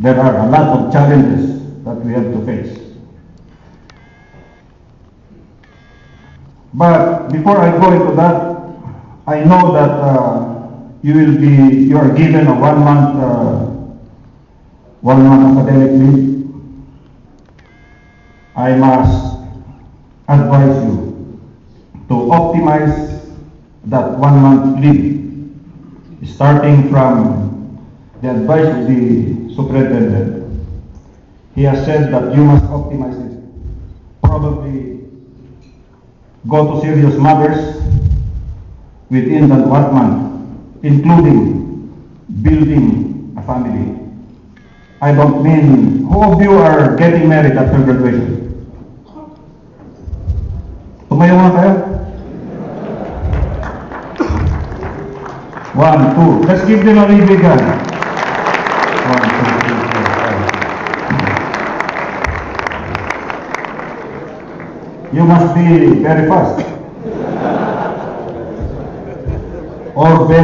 there are a lot of challenges that we have to face. But before I go into that, I know that you are given a 1 month academic leave. I must advise you to optimize that 1 month leave, starting from the advice of the superintendent. He has said that you must optimize it. Probably go to serious matters within that 1 month, including building a family. I don't mean, who of you are getting married after graduation? Tumayo nga kayo? 1, 2. Let's give them a really big hand. 1, 2, 3, 4, 5. You must be very fast. Or very